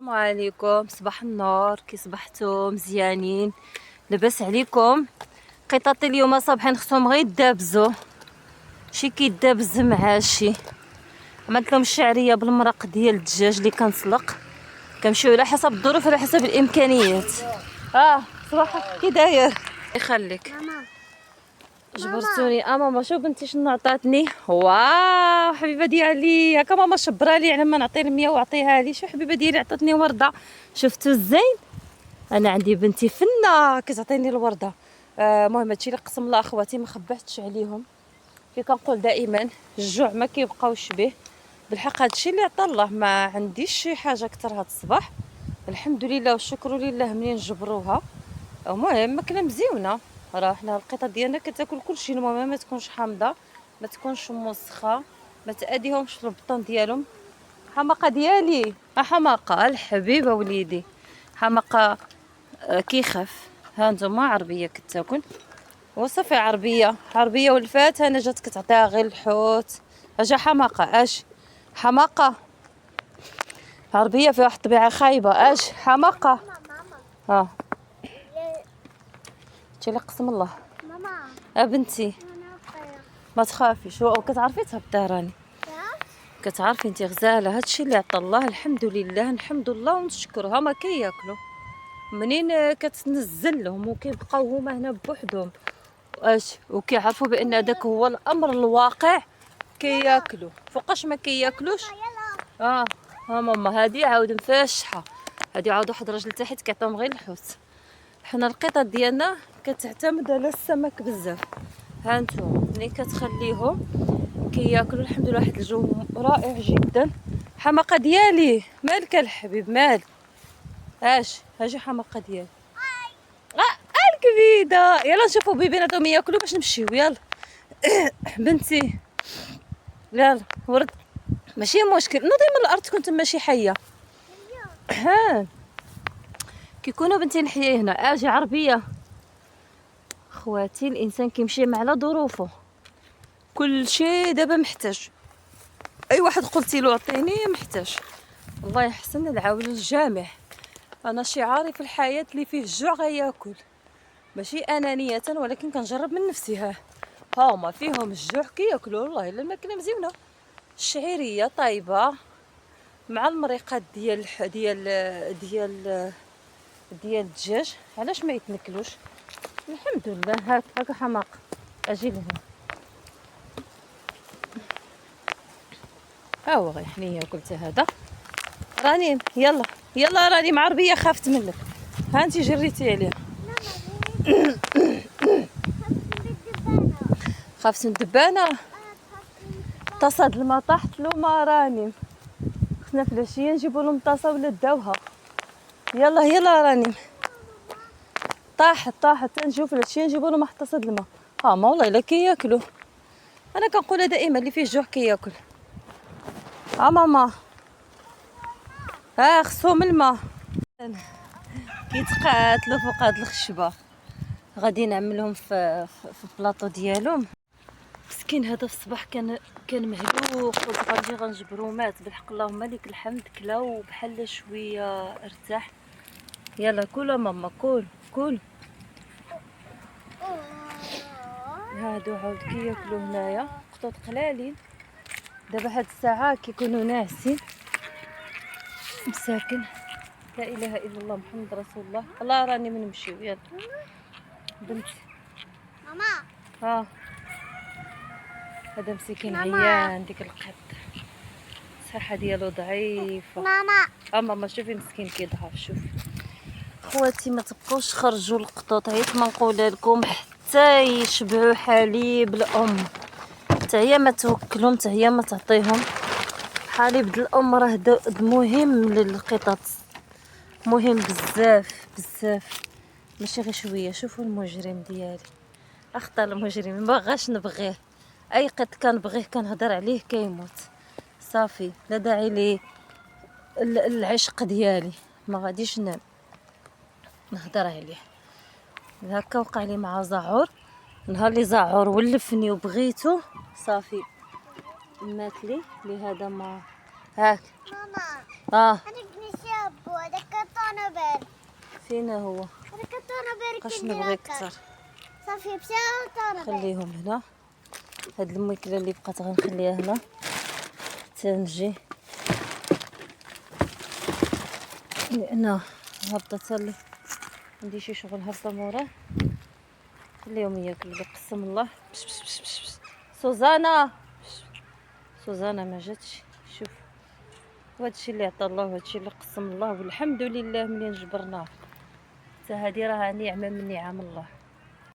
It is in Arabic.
السلام عليكم، صباح النور. كي صبحتوا مزيانين؟ لاباس عليكم؟ قطاطي اليوم صباحين خصهم غير يدابزوا، شي كيدابز معاشي. عملت لهم الشعريه بالمرق ديال الدجاج اللي كنسلق. كنمشيو على حسب الظروف، على حسب الامكانيات. صباحك كي داير؟ يخليك ماما جبرتوني. ماما شوف بنتي شنو عطاتني. واو حبيبه ديالي، هكا ماما شبرها لي على ما نعطي المية وعطيها لي. شو حبيبه ديالي عطاتني ورده، شفتوا الزين؟ انا عندي بنتي فنه كتعطيني الورده. المهم هادشي اللي قسم الله اخواتي ما خبعتش عليهم. كي كنقول دائما الجوع ما كيبقاوش به. بالحق هادشي اللي عطا الله، ما عنديش شي حاجه اكثر هاد الصباح. الحمد لله والشكر لله منين جبروها. المهم ماكله مزيونه. راه حنا القطه ديالنا كتاكل كلشي. المهم ما تكونش حامضه، ما تكونش موسخه، ما تاديهمش في البطن ديالهم. حماقه ديالي حماقه الحبيبه وليدي، حماقه. كيخاف. ها نتوما عربيه كتاكل وصافي. عربيه ولفات انا جات كتعطيها غير الحوت. اجا حماقه حماقه. عربيه فيها واحد الطبيعه خايبه. حماقه. ها هادشي اللي قسم الله. ماما بنتي انا قاية ما تخافيش، كتعرفي تهبطي راني. كتعرفي انت غزاله. هادشي اللي عطا الله الحمد لله، نحمد الله ونشكره. هما كياكلوا منين كتنزل لهم وكيبقاو هما هنا بوحدهم. وكيعرفوا بان هذاك هو الامر الواقع. كياكلوا فوقاش ما كياكلوش. يلا ها ماما هادي عاود مفاشحه. هادي عاود واحد الراجل تحت كيعطيهم غير الحوت. حنا القطط ديالنا كتعتمد على السمك بزاف. ها نتوما ملي كتخليهم كياكلوا الحمد لله. واحد الجو رائع جدا. حماقه ديالي مالك الحبيب مالك؟ هاجي حماقه ديالي. الكبيده. يلا نشوفوا بيبيناتهم ياكلوا باش نمشيو. يلا بنتي يلا ورد. ماشي مشكل نوضي من الارض تكون تما شي حيه. ها كيكونوا بنتي الحياه هنا. اجي عربيه. خواتي الانسان كيمشي مع ظروفه. كل شيء دابا محتاج. اي واحد قلتي له عطيني محتاج. الله يحسن العون الجامع. انا شعاري في الحياه اللي فيه الجوع غياكل. ماشي انانيه ولكن كنجرب من نفسي. هما فيهم الجوع كياكلوا والله الا الماكله مزيونه. الشعيريه طيبه مع المريقات ديال الدجاج. علاش ما يتنكلوش؟ الحمد لله. هاك حماق. اجي لهنا. هو غير حنيه قلت هذا. راني يلا يلا راني مع عربيه خافت منك. ها انت جريتي عليها. خافت من الدبانه. تصاد الماء طاحت له ما راني. خصنا في العشيه نجيبوا لهم طاسه ولا داوها. يلا راني طاحت نشوف العشيه نجيبوا لهم واحد طاسه الماء. ما والله الا كياكلوا. انا كنقولها دائما اللي فيه الجوع كياكل. ماما خصهم الماء. كيتقاتلوا فوق هاد الخشبه. غادي نعملهم في البلاطو ديالهم. مسكين هذا في الصباح كان معلوق. قلت غنجي غنجبرو مات. بالحق اللهم لك الحمد كلا وبحال شويه ارتاح. يلا كل ماما كل. هادو عاود كياكلوا هنايا قطوط قلالين. دابا هاد الساعه كيكونوا ناعسين مساكن. لا اله الا الله محمد رسول الله. الله راني نمشيو. يلا بنتي. ماما هذا مسكين ماما. عيان ديك القط. الصحه ديالو ضعيفه. ماما شوفي مسكين كيضعف. شوفي خواتي ما تبقوش خرجوا القطوط. عيط ما نقولها لكم حتى يشبعوا حليب الام. حتى هي ما توكلهم، حتى هي ما تعطيهم حليب الام. راه مهم للقطط، مهم بزاف بزاف ماشي غير شويه. شوفوا المجرم ديالي اخطر المجرم. ما بغاش نبغيه. اي قط كنبغيه كنهضر عليه كيموت صافي. لا داعي لي العشق ديالي. ما غاديش نهضر عليه. هكا وقع لي مع زعور. نهار اللي زعور ولفني وبغيتو صافي مات لي. لهذا ما هاك. ماما اه انا بنشرب فين هو؟ انا كنت بارك بقاش نبغي اكثر. صافي مشى وطار خليهم هنا. هاد الماكله اللي بقات غنخليها هنا تنجي، لان هبطت لي عندي شي شغل هبطه موراه. خليهم ياكلوا بقسم الله. بش بش بش بش بش. سوزانا سوزانا ما جاتش. شوف وهادشي اللي عطا الله وهادشي اللي قسم الله، والحمد لله منين جبرناه. حتى هادي راها نعمه من نعم الله.